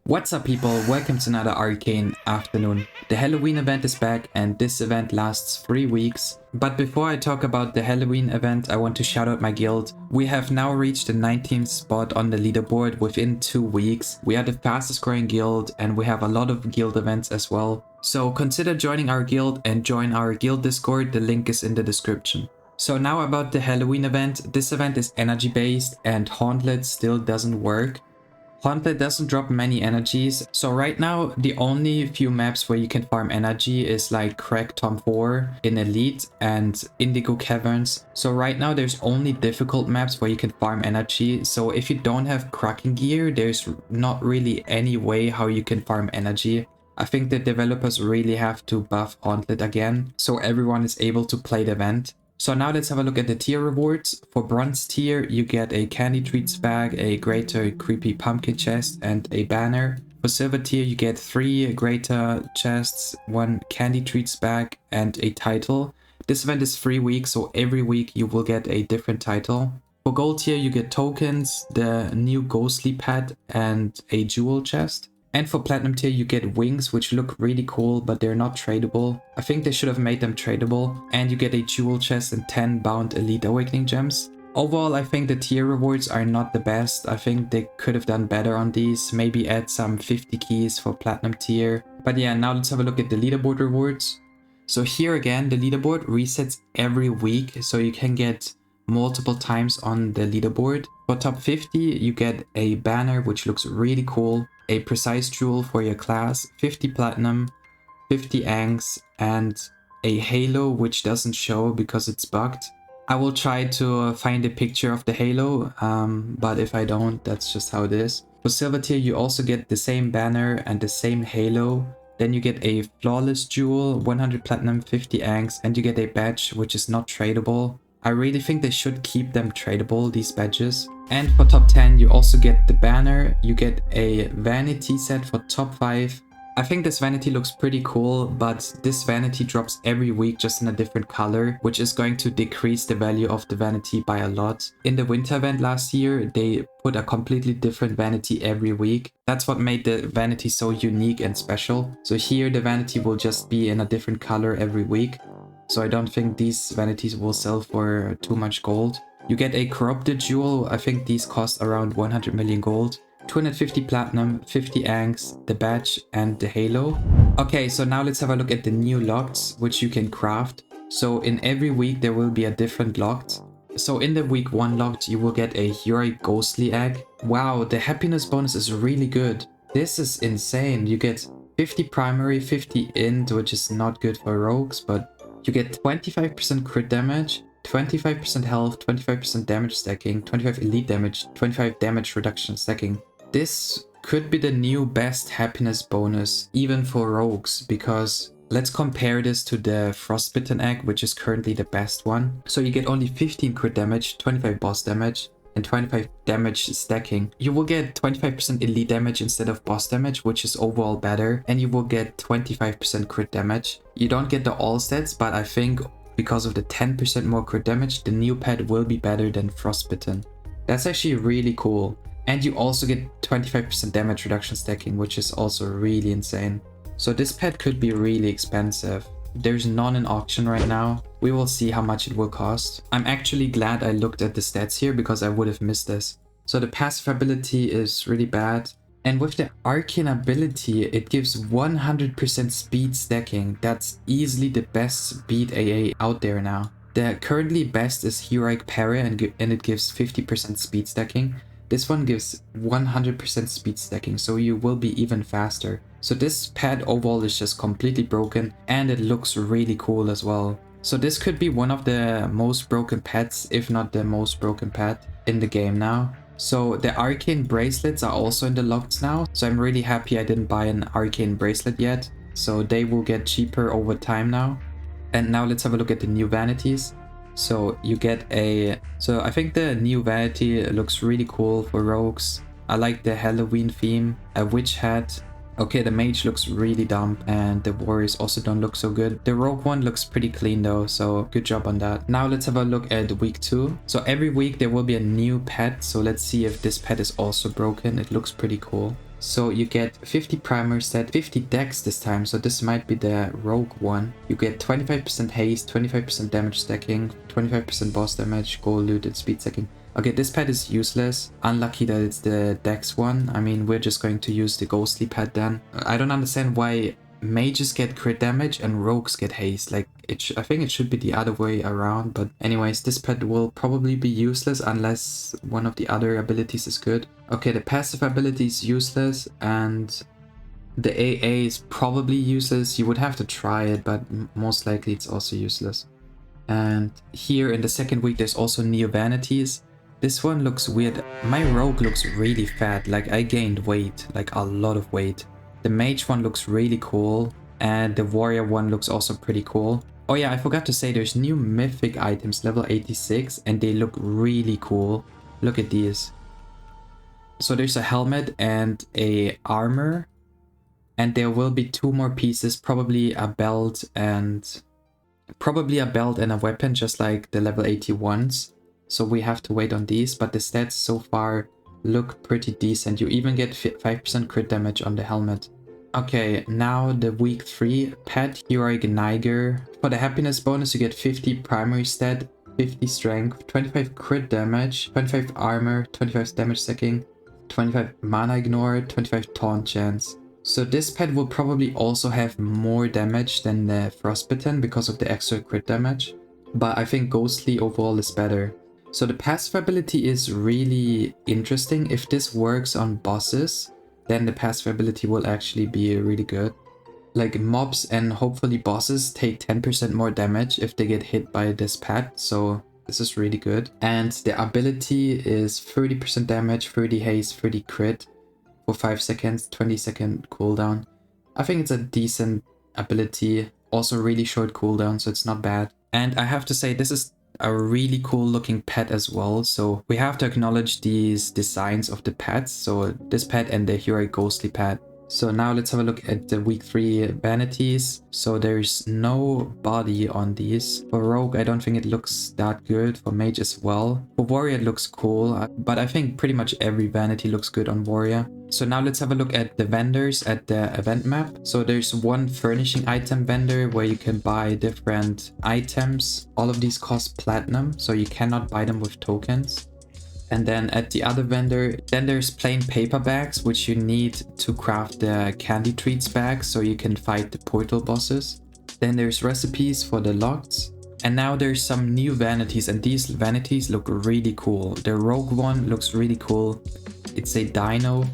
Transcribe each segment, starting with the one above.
What's up people, welcome to another Arcane afternoon. The Halloween event is back and this event lasts 3 weeks. But before I talk about the Halloween event, I want to shout out my guild. We have now reached the 19th spot on the leaderboard within 2 weeks. We are the fastest growing guild and we have a lot of guild events as well. So consider joining our guild and join our guild Discord, the link is in the description. So now about the Halloween event. This event is energy based and Hauntlet still doesn't work. Hauntlet doesn't drop many energies, so right now the only few maps where you can farm energy is like Crack Tom 4 in Elite and Indigo Caverns. So right now there's only difficult maps where you can farm energy, so if you don't have Kraken gear, there's not really any way how you can farm energy. I think the developers really have to buff Hauntlet again, so everyone is able to play the event. So now let's have a look at the tier rewards. For bronze tier, you get a candy treats bag, a greater creepy pumpkin chest, and a banner. For silver tier, you get 3 greater chests, 1 candy treats bag, and a title. This event is 3 weeks, so every week you will get a different title. For gold tier, you get tokens, the new ghostly pet, and a jewel chest. And for platinum tier, you get wings, which look really cool, but they're not tradable. I think they should have made them tradable. And you get a jewel chest and 10 bound elite awakening gems. Overall, I think the tier rewards are not the best. I think they could have done better on these. Maybe add some 50 keys for platinum tier. But yeah, now let's have a look at the leaderboard rewards. So here again, the leaderboard resets every week, so you can get multiple times on the leaderboard. For top 50, you get a banner, which looks really cool. A precise jewel for your class, 50 platinum, 50 angs, and a halo which doesn't show because it's bugged. I will try to find a picture of the halo, but if I don't, that's just how it is. For silver tier, you also get the same banner and the same halo. Then you get a flawless jewel, 100 platinum, 50 angs, and you get a badge which is not tradable. I really think they should keep them tradable, these badges. And for top 10, you also get the banner. You get a vanity set for top 5. I think this vanity looks pretty cool, but this vanity drops every week just in a different color, which is going to decrease the value of the vanity by a lot. In the winter event last year, they put a completely different vanity every week. That's what made the vanity so unique and special. So here the vanity will just be in a different color every week. So I don't think these vanities will sell for too much gold. You get a corrupted jewel. I think these cost around 100 million gold. 250 platinum, 50 angs, the badge, and the halo. Okay, so now let's have a look at the new locks, which you can craft. So in every week there will be a different locked. So in the week 1 locked, you will get a heroic ghostly egg. Wow, the happiness bonus is really good. This is insane. You get 50 primary, 50 int, which is not good for rogues, but you get 25% crit damage, 25% health, 25% damage stacking, 25 elite damage, 25 damage reduction stacking. This could be the new best happiness bonus, even for rogues, because let's compare this to the frostbitten egg, which is currently the best one. So you get only 15 crit damage, 25 boss damage, and 25 damage stacking. You will get 25% elite damage instead of boss damage, which is overall better, and you will get 25% crit damage. You don't get the all stats, but I think because of the 10% more crit damage, the new pet will be better than frostbitten. That's actually really cool. And you also get 25% damage reduction stacking, which is also really insane. So this pet could be really expensive. There's none in auction right now. We will see how much it will cost. I'm actually glad I looked at the stats here because I would have missed this. So the passive ability is really bad. And with the Arcane ability, it gives 100% speed stacking. That's easily the best speed AA out there now. The currently best is Heroic Parry and it gives 50% speed stacking. This one gives 100% speed stacking, so you will be even faster. So this pet overall is just completely broken and it looks really cool as well. So this could be one of the most broken pets, if not the most broken pet in the game now. So the Arcane bracelets are also in the locks now. So I'm really happy I didn't buy an Arcane bracelet yet. So they will get cheaper over time now. And now let's have a look at the new vanities. So you get so I think the new vanity looks really cool for rogues. I like the Halloween theme, a witch hat. Okay, the mage looks really dumb and the warriors also don't look so good. The rogue one looks pretty clean though, so good job on that. Now let's have a look at week 2. So every week there will be a new pet, so let's see if this pet is also broken. It looks pretty cool. So you get 50 primer set, 50 dex this time, so this might be the rogue one. You get 25% haste, 25% damage stacking, 25% boss damage, gold loot, and speed stacking. Okay, this pet is useless. Unlucky that it's the dex one. I mean, we're just going to use the ghostly pet then. I don't understand why mages get crit damage and rogues get haste. Like, I think it should be the other way around, but anyways, this pet will probably be useless unless one of the other abilities is good. Okay, the passive ability is useless and the AA is probably useless. You would have to try it, but most likely it's also useless. And here in the second week, there's also Neo Vanities. This one looks weird. My rogue looks really fat, like I gained weight, like a lot of weight. The mage one looks really cool, and the warrior one looks also pretty cool. Oh yeah, I forgot to say there's new mythic items, level 86, and they look really cool. Look at these. So there's a helmet and a armor, and there will be 2 more pieces, probably a belt and a weapon, just like the level 81s. So we have to wait on these, but the stats so far look pretty decent. You even get 5% crit damage on the helmet. Okay, now the week 3 pet, Heroic Niger. For the happiness bonus, you get 50 primary stat, 50 strength, 25 crit damage, 25 armor, 25 damage stacking, 25 mana ignore, 25 taunt chance. So this pet will probably also have more damage than the Frostbitten because of the extra crit damage. But I think Ghostly overall is better. So the passive ability is really interesting. If this works on bosses, then the passive ability will actually be really good. Like mobs and hopefully bosses take 10% more damage if they get hit by this pet. So this is really good. And the ability is 30% damage, 30 haste, 30 crit for 5 seconds, 20-second cooldown. I think it's a decent ability. Also really short cooldown, so it's not bad. And I have to say, this is a really cool looking pet as well. So we have to acknowledge these designs of the pets. So this pet and the Heroic Ghostly pet. So now let's have a look at the week 3 vanities. So there's no body on these. For Rogue, I don't think it looks that good. For Mage as well. For Warrior, it looks cool. But I think pretty much every vanity looks good on Warrior. So now let's have a look at the vendors at the event map. So there's one furnishing item vendor where you can buy different items. All of these cost platinum, so you cannot buy them with tokens. And then at the other vendor, then there's plain paper bags, which you need to craft the candy treats bag so you can fight the portal bosses. Then there's recipes for the locked. And now there's some new vanities, and these vanities look really cool. The rogue one looks really cool. It's a dino,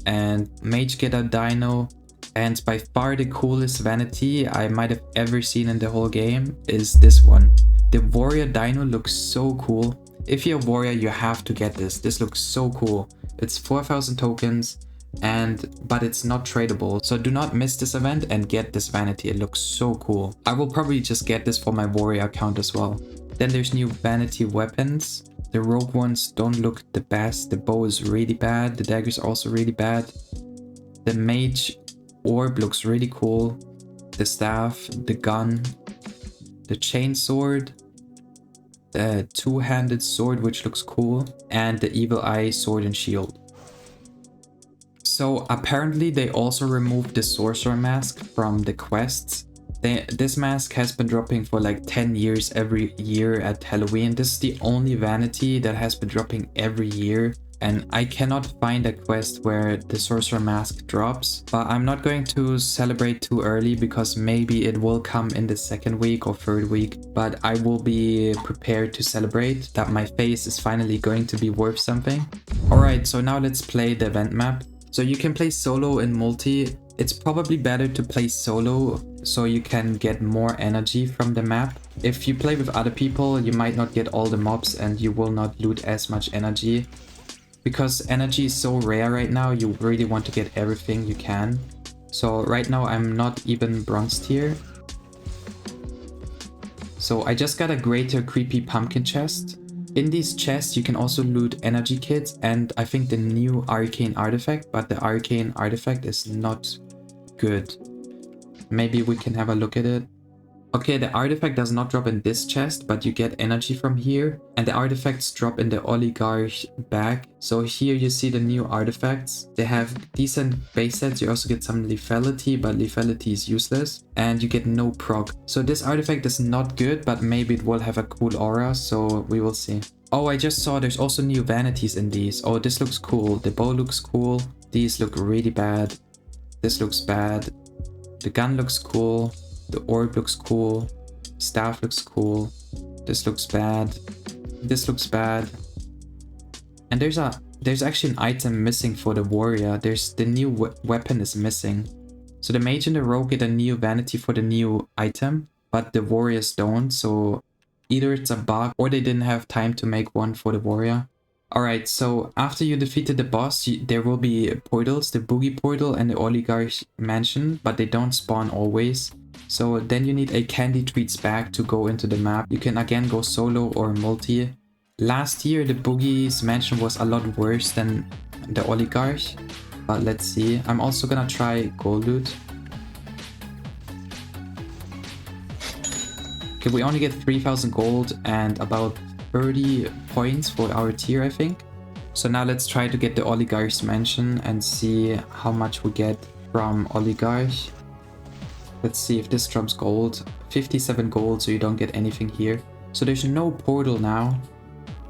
and mage get a dino. And by far the coolest vanity I might have ever seen in the whole game is this one. The warrior dino looks so cool. If you're a warrior, you have to get this. This looks so cool. It's 4,000 tokens, but it's not tradable. So do not miss this event and get this vanity. It looks so cool. I will probably just get this for my warrior account as well. Then there's new vanity weapons. The rogue ones don't look the best. The bow is really bad. The daggers are also really bad. The mage orb looks really cool. The staff, the gun, the chainsword, the two-handed sword, which looks cool, and the evil eye sword and shield. So apparently they also removed the sorcerer mask from the quests. This mask has been dropping for like 10 years every year at Halloween. This is the only vanity that has been dropping every year. And I cannot find a quest where the sorcerer mask drops, but I'm not going to celebrate too early because maybe it will come in the second week or third week, but I will be prepared to celebrate that my face is finally going to be worth something. Alright, so now let's play the event map. So you can play solo in multi. It's probably better to play solo so you can get more energy from the map. If you play with other people, you might not get all the mobs and you will not loot as much energy. Because energy is so rare right now, you really want to get everything you can. So right now I'm not even bronze tier. So I just got a greater creepy pumpkin chest. In these chests you can also loot energy kits and I think the new arcane artifact, but the arcane artifact is not good. Maybe we can have a look at it. Okay, the artifact does not drop in this chest, but you get energy from here. And the artifacts drop in the oligarch bag. So here you see the new artifacts. They have decent base sets. You also get some lethality, but lethality is useless. And you get no proc. So this artifact is not good, but maybe it will have a cool aura. So we will see. Oh, I just saw there's also new vanities in these. Oh, this looks cool. The bow looks cool. These look really bad. This looks bad. The gun looks cool. The orb looks cool. Staff looks cool. This looks bad. This looks bad. And there's actually an item missing for the warrior. There's the new weapon is missing. So the mage and the rogue get a new vanity for the new item, but the warriors don't. So either it's a bug or they didn't have time to make one for the warrior. Alright, so after you defeated the boss, there will be portals, the boogie portal and the oligarch mansion, but they don't spawn always. So then you need a candy treats bag to go into the map. You can again go solo or multi. Last year the boogie's mansion was a lot worse than the oligarch, but let's see. I'm also gonna try gold loot. Okay, we only get 3000 gold and about 30 points for our tier, I think. So now let's try to get the oligarch's mansion and see how much we get from oligarch. Let's see if this drops gold. 57 gold, so you don't get anything here. So there's no portal now.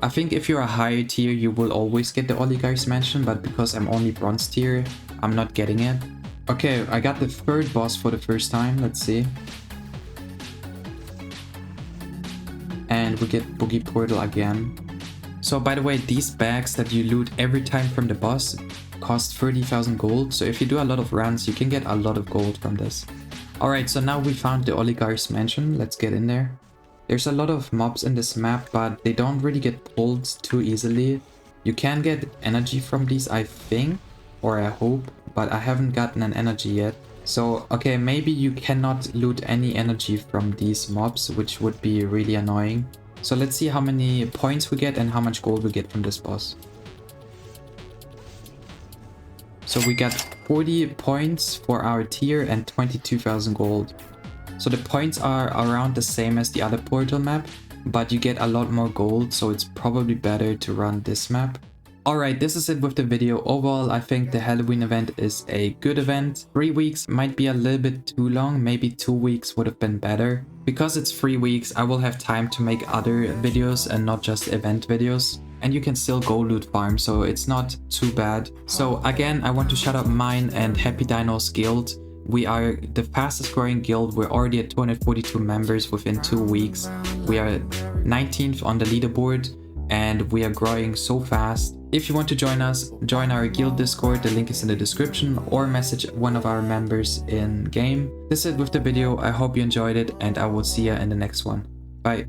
I think if you're a higher tier, you will always get the oligarch's mansion, but because I'm only bronze tier, I'm not getting it. Okay, I got the third boss for the first time. Let's see. And we get boogie portal again. So by the way, these bags that you loot every time from the boss cost 30,000 gold. So if you do a lot of runs, you can get a lot of gold from this. Alright, so now we found the oligarch's mansion. Let's get in there. There's a lot of mobs in this map, but they don't really get pulled too easily. You can get energy from these, I think, or I hope, but I haven't gotten an energy yet. So, okay, maybe you cannot loot any energy from these mobs, which would be really annoying. So let's see how many points we get and how much gold we get from this boss. So we got 40 points for our tier and 22,000 gold. So the points are around the same as the other portal map, but you get a lot more gold, so it's probably better to run this map. Alright, this is it with the video. Overall, I think the Halloween event is a good event. 3 weeks might be a little bit too long, maybe 2 weeks would have been better. Because it's 3 weeks, I will have time to make other videos and not just event videos. And you can still go loot farm, so it's not too bad. So again, I want to shout out mine and Happy Dinos guild. We are the fastest growing guild. We're already at 242 members within 2 weeks. We are 19th on the leaderboard and we are growing so fast. If you want to join us, join our guild Discord, the link is in the description, or message one of our members in game. This is it with the video. I hope you enjoyed it and I will see you in the next one. Bye.